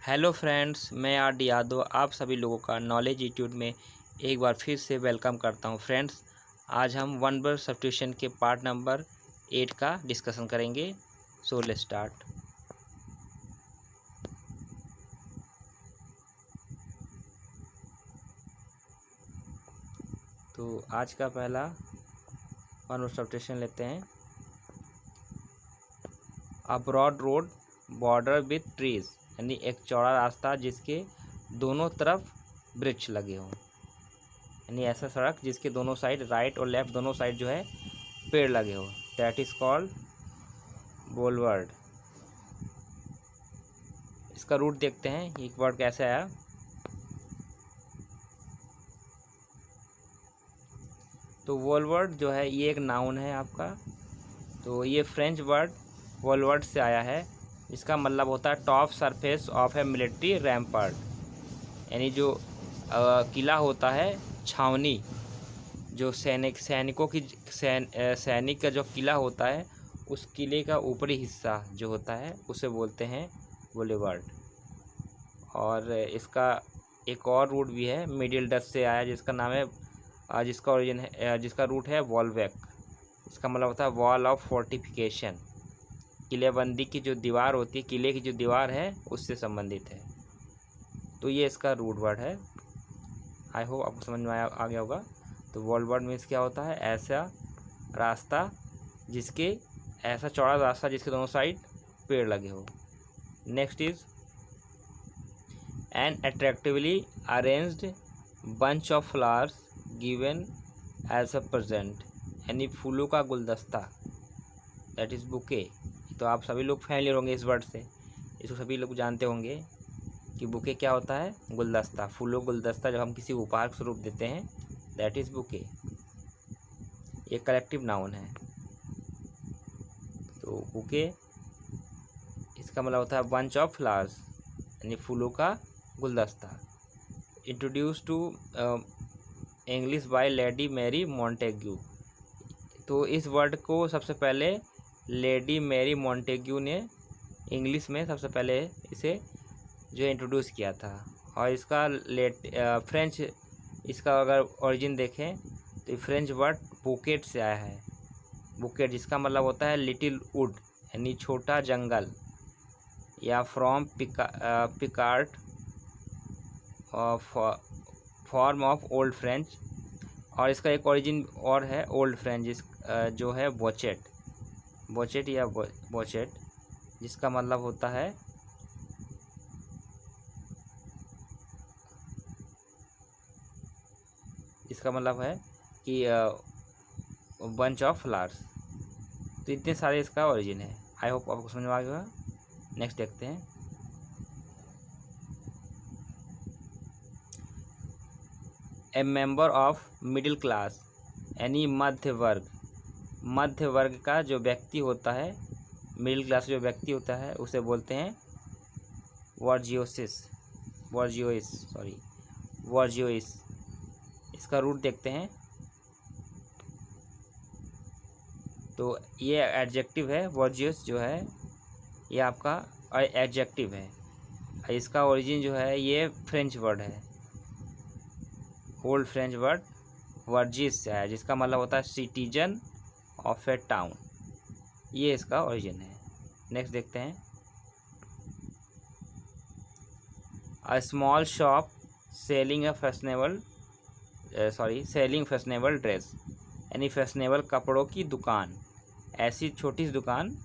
Hello friends, मैं R D Yadav आप सभी लोगों का नॉलेज इंस्टीट्यूट में एक बार फिर से वेलकम करता हूं। फ्रेंड्स, आज हम वन वर्ड सब्स्टिट्यूशन के पार्ट नंबर 8 का डिस्कशन करेंगे। So let's start. तो आज का पहला वन वर्ड सब्स्टिट्यूशन लेते हैं। A broad road border with trees, यानी एक चौड़ा रास्ता जिसके दोनों तरफ वृक्ष लगे हों, यानी ऐसा सड़क जिसके दोनों साइड राइट और लेफ्ट दोनों साइड जो है पेड़ लगे हो, दैट इज कॉल्ड बोलवर्ड। इसका रूट देखते हैं, एक वर्ड कैसे आया। तो वोलवर्ड जो है ये एक नाउन है आपका। तो ये फ्रेंच वर्ड वोलवर्ड से आया है। इसका मतलब होता है top surface of a military rampart, यानी जो किला होता है, छावनी, जो सैनिकों की सैनिक का जो किला होता है उस किले का ऊपरी हिस्सा जो होता है उसे बोलते हैं बोलेवर्ड। और इसका एक और रूट भी है, मिडिल डच से आया, जिसका नाम है जिसका ओरिजिन है, जिसका रूट है वॉलवेक। इसका मतलब होता है वॉल ऑफ फोर्टिफिकेशन, किलेबंदी की जो दीवार होती है, किले की जो दीवार है उससे संबंधित है। तो ये इसका रूट वर्ड है। आई होप आपको समझ में आ गया होगा। तो वॉलवर्ड मीन्स क्या होता है, ऐसा रास्ता जिसके ऐसा चौड़ा रास्ता जिसके दोनों साइड पेड़ लगे हो। Next is an attractively arranged bunch of flowers given as a present, यानी फूलों का गुलदस्ता, दैट इज़ बुके। तो आप सभी लोग फैमिलियर होंगे इस वर्ड से, इसको सभी लोग जानते होंगे कि बुके क्या होता है, गुलदस्ता, फूलों गुलदस्ता जब हम किसी उपहार के स्वरूप देते हैं, दैट इज़ बुके। ये कलेक्टिव नाउन है। तो बुके इसका मतलब होता है बंच ऑफ फ्लावर्स, यानी फूलों का गुलदस्ता। Introduce to English by lady Mary Montagu. तो इस वर्ड को सबसे पहले लेडी मैरी मॉन्टेग्यू ने इंग्लिश में सबसे पहले इसे जो इंट्रोड्यूस किया था। और इसका फ्रेंच, इसका अगर ओरिजिन देखें तो फ्रेंच वर्ड बुकेट से आया है। बुकेट जिसका मतलब होता है लिटिल वुड, यानी छोटा जंगल, या from Picard form of old French. और इसका एक ओरिजिन और है ओल्ड फ्रेंच, जो है बोचेट या बोचेट, जिसका मतलब होता है कि बंच ऑफ फ्लावर्स। तो इतने सारे इसका ओरिजिन है। आई होप आपको समझ में आ गया। नेक्स्ट देखते हैं। ए मेंबर ऑफ मिडिल क्लास, यानी मध्य वर्ग। मध्य वर्ग का जो व्यक्ति होता है, मिडिल क्लास जो व्यक्ति होता है, उसे बोलते हैं वर्जियोइस। इसका रूट देखते हैं। तो ये एडजेक्टिव है, वर्जियोस जो है ये आपका एडजेक्टिव है। इसका ओरिजिन जो है ये फ्रेंच वर्ड है, ओल्ड फ्रेंच वर्ड वर्जिस से है, जिसका मतलब होता है सिटीजन ऑफ ए टाउन। ये इसका ओरिजिन है। नेक्स्ट देखते हैं। A small shop selling fashionable dress, यानी फैशनेबल कपड़ों की दुकान, ऐसी छोटी सी दुकान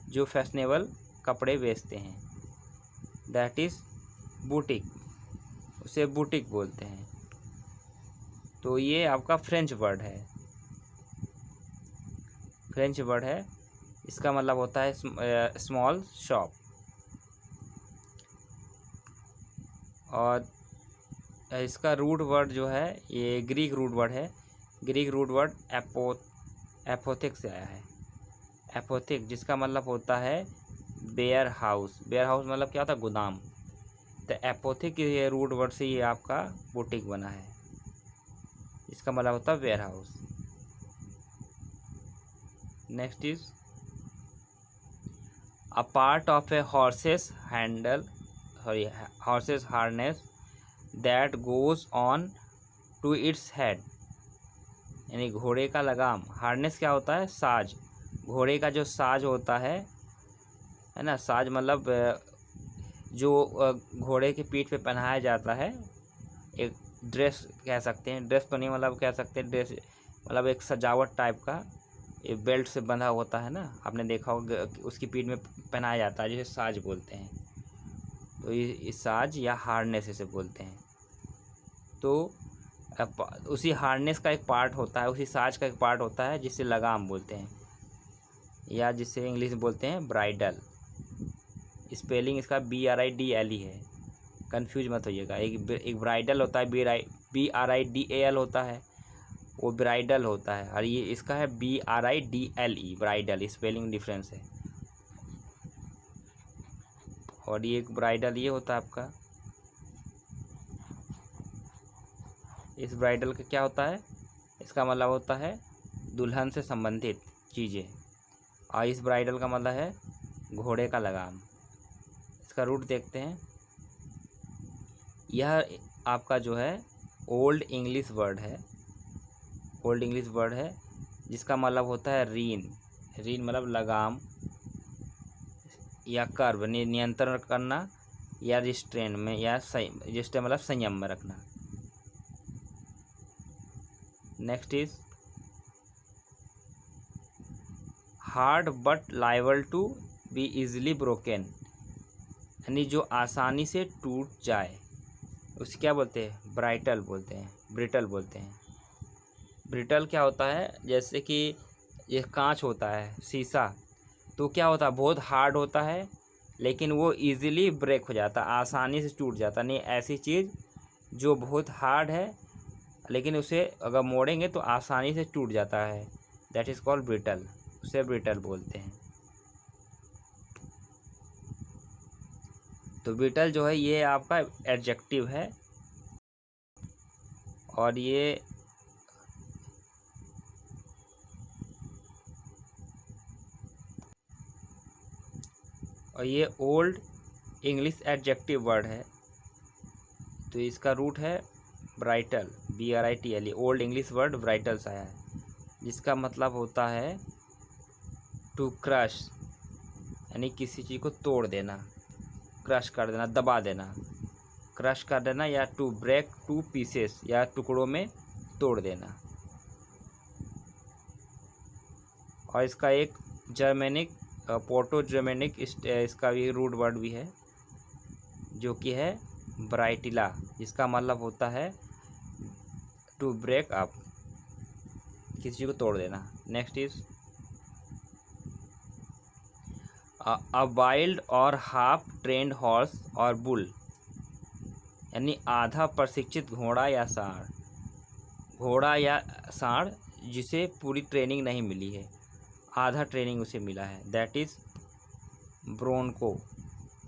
जो फैशनेबल कपड़े बेचते हैं, दैट इज़ बुटीक, उसे बुटीक बोलते हैं। तो ये आपका फ्रेंच वर्ड है। इसका मतलब होता है स्मॉल शॉप। और इसका रूट वर्ड जो है ये ग्रीक रूट वर्ड है। ग्रीक रूट वर्ड एपोथिक से आया है। एपोथिक जिसका मतलब होता है बेयर हाउस। बेयर हाउस मतलब क्या होता है, गोदाम। तो एपोथिक ये रूट वर्ड से ये आपका बुटीक बना है, इसका मतलब होता है warehouse. Next is a part of a horses horses harness that goes on to its head, यानी घोड़े का लगाम। हार्नेस क्या होता है? साज। घोड़े का जो साज होता है ना, साज मतलब जो घोड़े की पीठ पे पहनाया जाता है, एक ड्रेस कह सकते हैं, ड्रेस तो नहीं मतलब कह सकते हैं, ड्रेस मतलब एक सजावट टाइप का, ये बेल्ट से बंधा होता है ना, आपने देखा होगा, उसकी पीठ में पहनाया जाता है, जिसे साज बोलते हैं। तो ये साज या हार्नेस इसे बोलते हैं। तो उसी हार्नेस का एक पार्ट होता है, उसी साज का एक पार्ट होता है जिसे लगाम बोलते हैं, या जिसे इंग्लिश में बोलते हैं ब्राइडल। स्पेलिंग इसका BRIDLE है, कंफ्यूज मत होइएगा। एक ब्राइडल होता है, BRIDAL होता है, वो ब्राइडल होता है, और ये इसका है BRIDLE, ब्राइडल। स्पेलिंग डिफरेंस है। और ये एक ब्राइडल ये होता है आपका, इस ब्राइडल का क्या होता है? इसका मतलब होता है दुल्हन से संबंधित चीज़ें, और इस ब्राइडल का मतलब है घोड़े का लगाम। इसका रूट देखते हैं। यह आपका जो है ओल्ड इंग्लिश वर्ड है, ओल्ड इंग्लिश वर्ड है, जिसका मतलब होता है रीन। रीन मतलब लगाम या कर्व, नियंत्रण करना, या रिस्ट्रेन में, या रिस्ट्रेन मतलब संयम में रखना। Next is hard but liable to be easily broken, यानी जो आसानी से टूट जाए, उसे क्या बोलते हैं? ब्राइटल बोलते हैं, ब्रिटल बोलते हैं। ब्रिटल क्या होता है? जैसे कि ये कांच होता है, शीशा, तो क्या होता है? बहुत हार्ड होता है, लेकिन वो इजीली ब्रेक हो जाता है, आसानी से टूट जाता है। नहीं, ऐसी चीज़ जो बहुत हार्ड है, लेकिन उसे अगर मोड़ेंगे तो आसानी से टूट जाता है, दैट इज़ कॉल्ड ब्रिटल, उसे ब्रिटल बोलते हैं। तो ब्रिटल जो है ये आपका एडजेक्टिव है, और ये ओल्ड इंग्लिश एडजेक्टिव वर्ड है। तो इसका रूट है ब्राइटल, BRITLE, ओल्ड इंग्लिश वर्ड ब्राइटल से आया है, जिसका मतलब होता है टू क्रश, यानी किसी चीज़ को तोड़ देना, क्रश कर देना, दबा देना, क्रश कर देना, या टू ब्रेक टू पीसेस, या टुकड़ों में तोड़ देना। और इसका एक जर्मेनिक, पोर्टो जर्मेनिक इसका भी रूट वर्ड भी है, जो कि है ब्राइटिला, जिसका मतलब होता है टू ब्रेक अप, किसी को तोड़ देना। नेक्स्ट इज अ वाइल्ड और हाफ ट्रेंड हॉर्स और बुल, यानी आधा प्रशिक्षित घोड़ा या सांड, घोड़ा या सांड जिसे पूरी ट्रेनिंग नहीं मिली है, आधा ट्रेनिंग उसे मिला है, दैट इज़ ब्रोनको।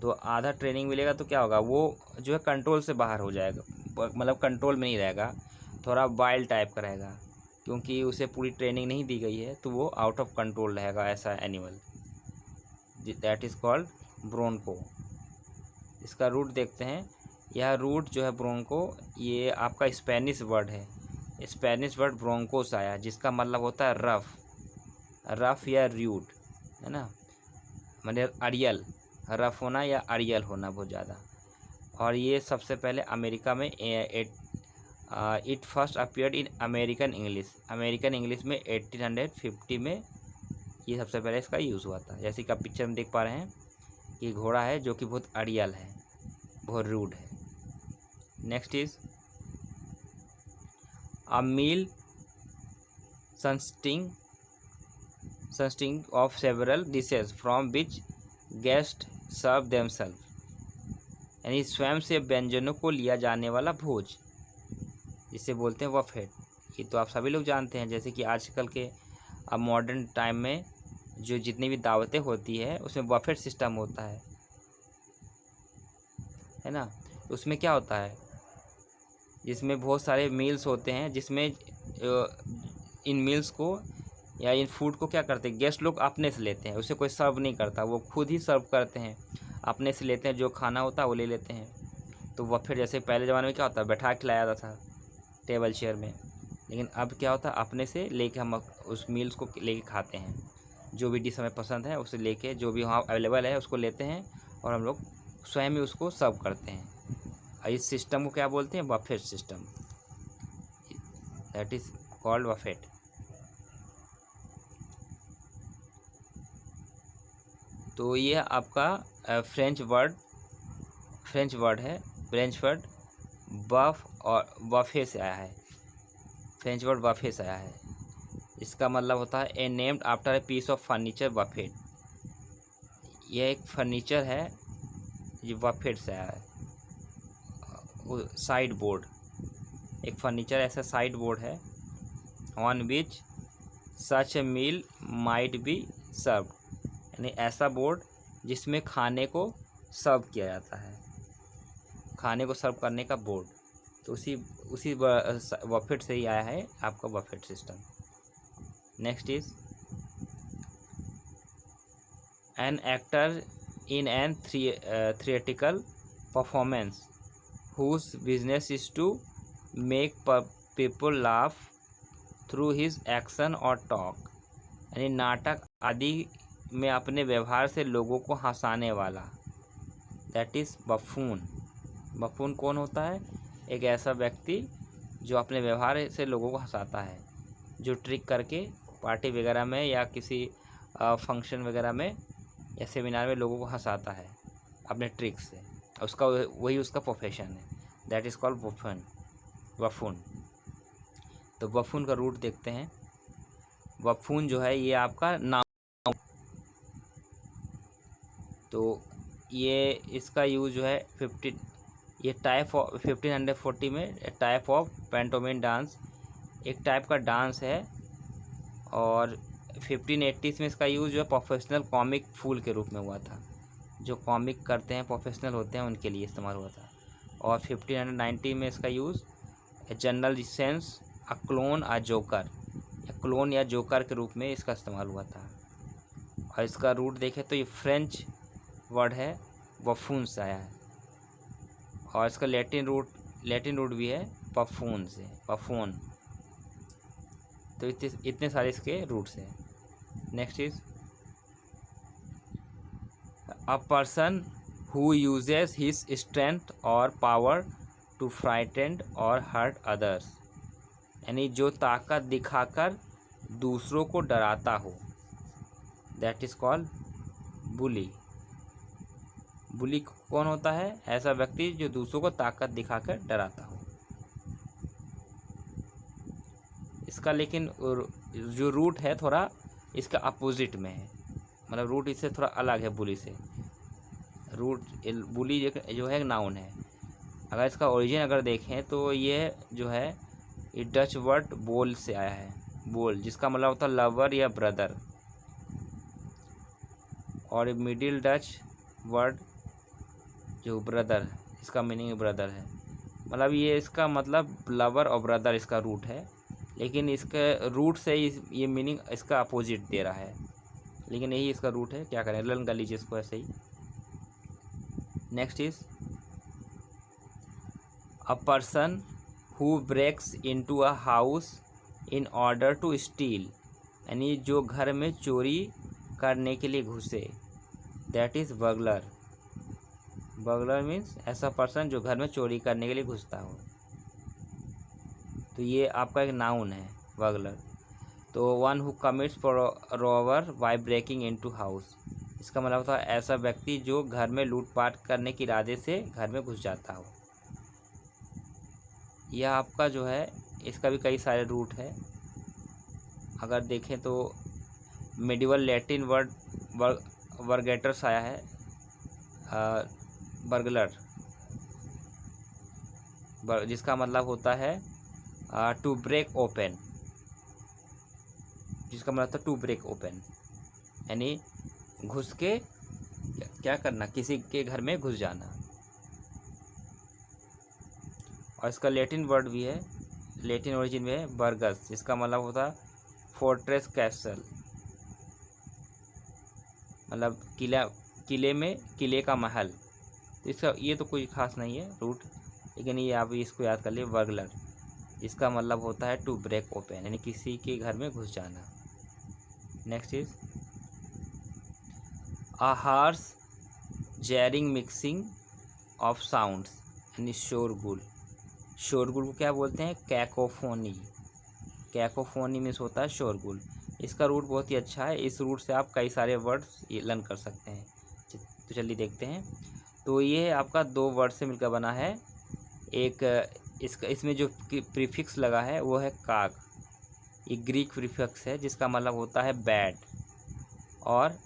तो आधा ट्रेनिंग मिलेगा तो क्या होगा? वो जो है कंट्रोल से बाहर हो जाएगा, मतलब कंट्रोल में नहीं रहेगा, थोड़ा वाइल्ड टाइप का रहेगा, क्योंकि उसे पूरी ट्रेनिंग नहीं दी गई है, तो वो आउट ऑफ कंट्रोल रहेगा, ऐसा एनिमल, दैट इज़ कॉल्ड ब्रोनको। इसका रूट देखते हैं। यह रूट जो है ब्रोनको, ये आपका स्पेनिश वर्ड है, स्पेनिश वर्ड ब्रोंको से आया, जिसका मतलब होता है रफ, रफ या र्यूड, है ना, मतलब अड़ियल, रफ होना या अड़ियल होना बहुत ज़्यादा। और ये सबसे पहले अमेरिका में it first appeared in American English, American English में 1850 में ये सबसे पहले इसका यूज़ हुआ था। जैसे कि आप पिक्चर में देख पा रहे हैं कि घोड़ा है जो कि बहुत अड़ियल है, बहुत रूड है। Next is a meal consisting of several dishes from which guests serve themselves, यानी स्वयं से व्यंजनों को लिया जाने वाला भोज, जिसे बोलते हैं बफेट। ये तो आप सभी लोग जानते हैं, जैसे कि आजकल के अब मॉडर्न टाइम में जो जितनी भी दावतें होती है उसमें बफेट सिस्टम होता है ना। उसमें क्या होता है? जिसमें बहुत सारे मील्स होते हैं, जिसमें इन मील्स को या इन फूड को क्या करते हैं, गेस्ट लोग अपने से लेते हैं, उसे कोई सर्व नहीं करता, वो खुद ही सर्व करते हैं अपने से लेते हैं, जो खाना होता है वो ले लेते हैं। तो वह फिर जैसे पहले ज़माने में क्या होता है, बैठा के खिलाया जाता था टेबल चेयर में, लेकिन अब क्या होता है, अपने से लेके हम उस मील्स को लेके खाते हैं। जो भी डिश हमें पसंद है उसे लेके, जो भी वहाँ अवेलेबल है उसको लेते हैं और हम लोग स्वयं ही उसको सर्व करते हैं। इस सिस्टम को क्या बोलते हैं, buffet system, that is called Buffett. तो ये आपका फ्रेंच वर्ड है, फ्रेंच वर्ड बफ और बफे से आया है, फ्रेंच वर्ड बफे से आया है। इसका मतलब होता है a named after a piece of furniture buffet. यह एक फर्नीचर है, ये बफेट से आया है। साइड बोर्ड, एक फर्नीचर ऐसा साइड बोर्ड है, on which such a meal might be served, यानी ऐसा बोर्ड जिसमें खाने को सर्व किया जाता है, खाने को सर्व करने का बोर्ड। तो उसी बफेट से ही आया है आपका buffet system. Next is an actor in an theatrical performance whose business is to make people laugh through his action or talk, यानी नाटक आदि में अपने व्यवहार से लोगों को हंसाने वाला, दैट इज़ बफून। बफून कौन होता है, एक ऐसा व्यक्ति जो अपने व्यवहार से लोगों को हंसाता है, जो ट्रिक करके पार्टी वगैरह में या किसी फंक्शन वगैरह में या सेमिनार में लोगों को हंसाता है अपने ट्रिक से, उसका वही उसका प्रोफेशन है, दैट इज़ कॉल्ड बफून। तो बफून का रूट देखते हैं। बफून जो है ये आपका नाउन, तो ये इसका यूज जो है 1540 में टाइप ऑफ पैंटोमिम डांस, एक टाइप का डांस है, और 1580 में इसका यूज़ जो है प्रोफेशनल कॉमिक फूल के रूप में हुआ था, जो कॉमिक करते हैं प्रोफेशनल होते हैं उनके लिए इस्तेमाल हुआ था। और 1590 में इसका use general sense a clone a joker, clone या जोकर के रूप में इसका इस्तेमाल हुआ था। और इसका रूट देखें तो ये फ्रेंच वर्ड है, बफून से आया है, और इसका लैटिन रूट भी है पफून से, पफून। तो इतने सारे इसके रूट्स हैं। Next is a person who uses his strength और पावर टू फ्राइटेन और हर्ट अदर्स, यानी जो ताकत दिखाकर दूसरों को डराता हो, दैट इज कॉल्ड बुली। बुली कौन होता है, ऐसा व्यक्ति जो दूसरों को ताकत दिखाकर डराता हो। इसका लेकिन जो रूट है थोड़ा इसका अपोजिट में है, मतलब रूट इससे थोड़ा अलग है बुली से। रूट बुली जो है नाउन है। अगर इसका ओरिजिन अगर देखें तो ये जो है ये डच वर्ड बोल से आया है, बोल जिसका मतलब होता है लवर या ब्रदर, और मिडिल डच वर्ड जो ब्रदर, इसका मीनिंग ब्रदर है, मतलब ये इसका मतलब लवर और ब्रदर इसका रूट है, लेकिन इसके रूट से ये मीनिंग इसका अपोजिट दे रहा है, लेकिन यही इसका रूट है, क्या करें, लर्न कर लीजिए इसको ऐसे ही। Next is a person who breaks into a house in order to steal, यानी जो घर में चोरी करने के लिए घुसे, that is burglar. Burglar means ऐसा पर्सन जो घर में चोरी करने के लिए घुसता हो। तो ये आपका एक नाउन है बर्गलर। तो one who commits robber by breaking into house, इसका मतलब होता है ऐसा व्यक्ति जो घर में लूटपाट करने के इरादे से घर में घुस जाता हो। यह आपका जो है इसका भी कई सारे रूट है। अगर देखें तो मेडिवल लैटिन वर्ड वर्गेटर्स आया है, बर्गलर, जिसका मतलब होता है टू ब्रेक ओपन, जिसका मतलब होता है टू ब्रेक ओपन, यानी घुस के क्या करना, किसी के घर में घुस जाना। और इसका लैटिन वर्ड भी है, लैटिन ओरिजिन में है बर्गस, जिसका मतलब होता है फोर्ट्रेस कैसल, मतलब किला किले में, किले का महल। तो इसका ये तो कोई खास नहीं है रूट, लेकिन ये आप इसको याद कर लिए, बर्गलर। इसका मतलब होता है टू ब्रेक ओपन, यानी किसी के घर में घुस जाना। Next is a harsh jarring mixing of sounds, यानी शोरगुल। शोरगुल को क्या बोलते हैं? कैकोफोनी। कैकोफोनी मीन्स होता है शोरगुल। इसका रूट बहुत ही अच्छा है, इस रूट से आप कई सारे वर्ड्स लर्न कर सकते हैं। तो चलिए देखते हैं। तो ये आपका 2 वर्ड से मिलकर बना है। एक इसमें जो प्रीफिक्स लगा है वो है काक। ये ग्रीक प्रीफिक्स है जिसका मतलब होता है बैड। और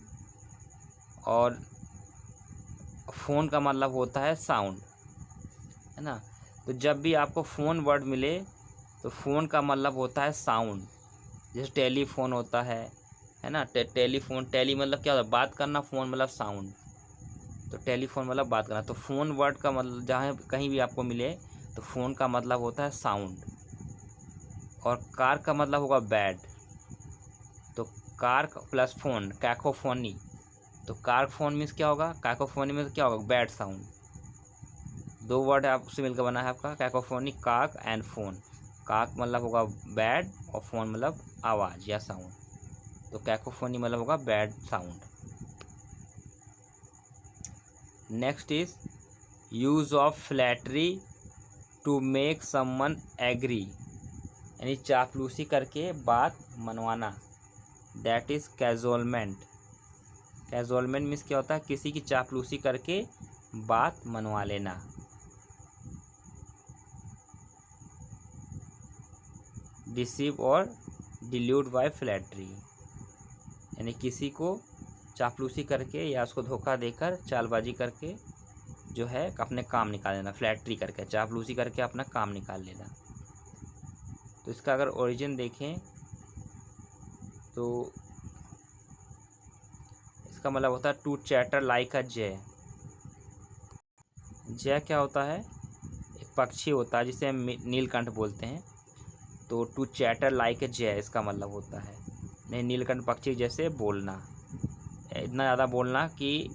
फ़ोन का मतलब होता है साउंड, है ना। तो जब भी आपको फ़ोन वर्ड मिले तो फ़ोन का मतलब होता है साउंड। जैसे टेलीफोन होता है ना। टेलीफोन, टेली मतलब क्या होता है? बात करना, फ़ोन मतलब साउंड। तो टेलीफोन मतलब बात करना। तो फ़ोन वर्ड का मतलब जहाँ कहीं भी आपको मिले तो फ़ोन का मतलब होता है साउंड। और कार का मतलब होगा बैड। तो कार प्लस फ़ोन, कैकोफोनी। तो कारफोन मीन्स क्या होगा? कैकोफोनी में क्या होगा? Bad sound. 2 वर्ड आपसे मिलकर बना है आपका कैकोफोनी, काक एंड फोन। काक मतलब होगा बैड और फोन मतलब आवाज़ या साउंड। तो कैकोफोनी मतलब होगा bad sound. Next is use of flattery to make someone agree, यानी चापलूसी करके बात मनवाना। That is cajolement. Cajolement means क्या होता है? किसी की चापलूसी करके बात मनवा लेना। डिसीव और डिल्यूट बाय फ्लैटरी, यानी किसी को चापलूसी करके या उसको धोखा देकर, चालबाजी करके जो है अपने काम निकाल लेना। फ्लैटरी करके, चापलूसी करके अपना काम निकाल लेना। तो इसका अगर ओरिजिन देखें तो इसका मतलब होता है टू चैटर लाइक अ जय। जय क्या होता है? एक पक्षी होता है जिसे हम नीलकंठ बोलते हैं। तो टू चैटर लाइक ए जय इसका मतलब होता है नहीं, नीलकंठ पक्षी जैसे बोलना, इतना ज़्यादा बोलना कि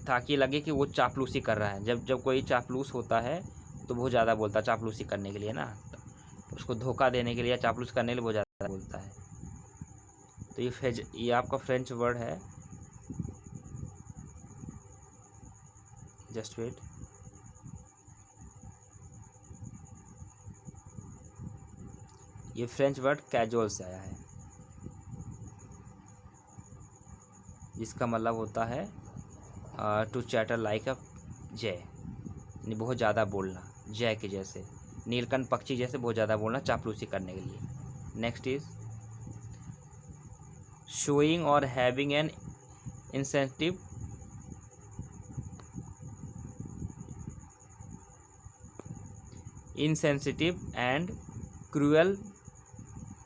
ताकि लगे कि वो चापलूसी कर रहा है। जब कोई चापलूस होता है तो बहुत ज़्यादा बोलता है चापलूसी करने के लिए ना, तो उसको धोखा देने के लिए, चापलूस करने के लिए बहुत ज़्यादा बोलता है। तो ये आपका फ्रेंच वर्ड है। Just wait. ये फ्रेंच वर्ड कैजुअल से आया है जिसका मतलब होता है टू चैटर लाइक अ जय, यानी बहुत ज़्यादा बोलना, जय के जैसे, नीलकंठ पक्षी जैसे बहुत ज़्यादा बोलना चापलूसी करने के लिए। नेक्स्ट इज शोइंग और having an incentive insensitive and cruel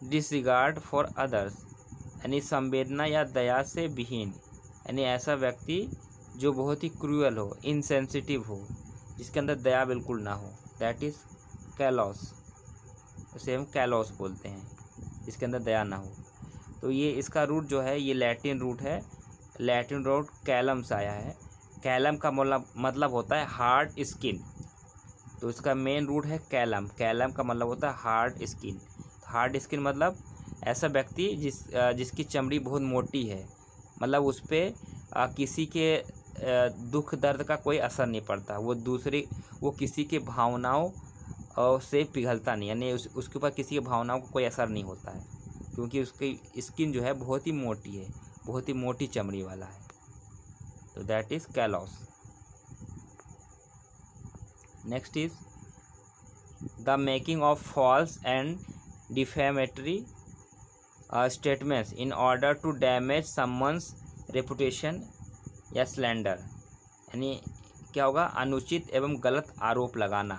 disregard for others, यानी संवेदना या दया से विहीन, यानी ऐसा व्यक्ति जो बहुत ही क्रूअल हो, इनसेंसिटिव हो, जिसके अंदर दया बिल्कुल ना हो। That is callous. उसे हम कैलॉस बोलते हैं, जिसके अंदर दया ना हो। तो ये इसका रूट जो है ये लैटिन रूट है। लैटिन रूट कैलम से आया है। कैलम का मतलब होता है हार्ड स्किन। तो इसका मेन रूट है कैलम। कैलम का मतलब होता है हार्ड स्किन। हार्ड स्किन मतलब ऐसा व्यक्ति जिसकी चमड़ी बहुत मोटी है, मतलब उस पर किसी के दुख दर्द का कोई असर नहीं पड़ता। वो किसी के भावनाओं से पिघलता नहीं, यानी उसके ऊपर किसी की भावनाओं का कोई असर नहीं होता है, क्योंकि उसकी स्किन जो है बहुत ही मोटी है, बहुत ही मोटी चमड़ी वाला है। तो that is callous. Next is the making of false and defamatory statements in order to damage someone's reputation या स्लैंडर, यानी क्या होगा? अनुचित एवं गलत आरोप लगाना।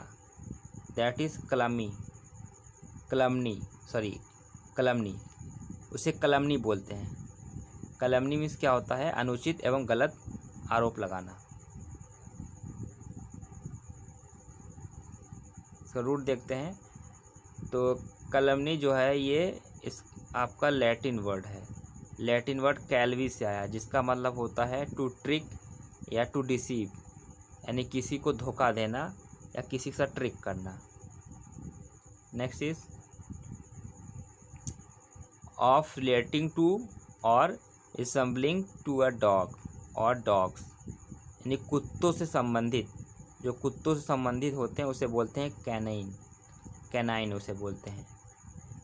That is calumny. उसे कलमनी बोलते हैं। कलमनी मीन्स क्या होता है? अनुचित एवं गलत आरोप लगाना। इसका रूट देखते हैं। तो कलमनी जो है ये आपका लैटिन वर्ड है। लैटिन वर्ड कैलवी से आया जिसका मतलब होता है टू ट्रिक या टू डिसीव, यानी किसी को धोखा देना या किसी के साथ ट्रिक करना। Next is of relating to or resembling to a dog or dogs, यानी कुत्तों से संबंधित, जो कुत्तों से संबंधित होते हैं उसे बोलते हैं कैनाइन। कैनाइन उसे बोलते हैं।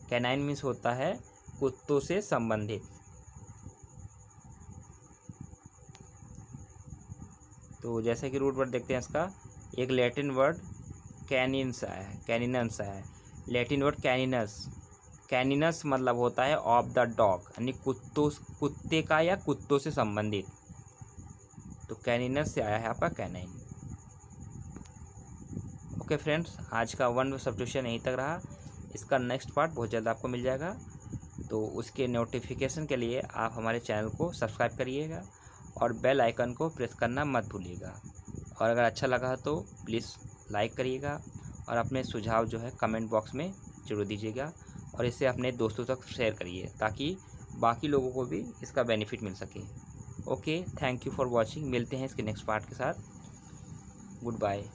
कैनाइन मीन्स होता है कुत्तों से संबंधित। तो जैसे कि रूट वर्ड देखते हैं इसका, एक लैटिन वर्ड कैनिनस आया है, कैनिनस आया है। लैटिन वर्ड कैनिनस, कैनिनस मतलब होता है ऑफ द डॉग, यानी कुत्ते का या कुत्तों से संबंधित। तो कैनिनस से आया है आपका कैनाइन। ओके फ्रेंड्स, आज का वन वर्ड सब्स्टिट्यूशन यहीं तक रहा। इसका नेक्स्ट पार्ट बहुत जल्द आपको मिल जाएगा, तो उसके नोटिफिकेशन के लिए आप हमारे चैनल को सब्सक्राइब करिएगा और बेल आइकन को प्रेस करना मत भूलिएगा। और अगर अच्छा लगा तो प्लीज़ लाइक करिएगा और अपने सुझाव जो है कमेंट बॉक्स में जरूर दीजिएगा और इसे अपने दोस्तों तक शेयर करिए ताकि बाकी लोगों को भी इसका बेनिफिट मिल सके। Okay, thank you for watching. मिलते हैं इसके नेक्स्ट पार्ट के साथ। Good bye.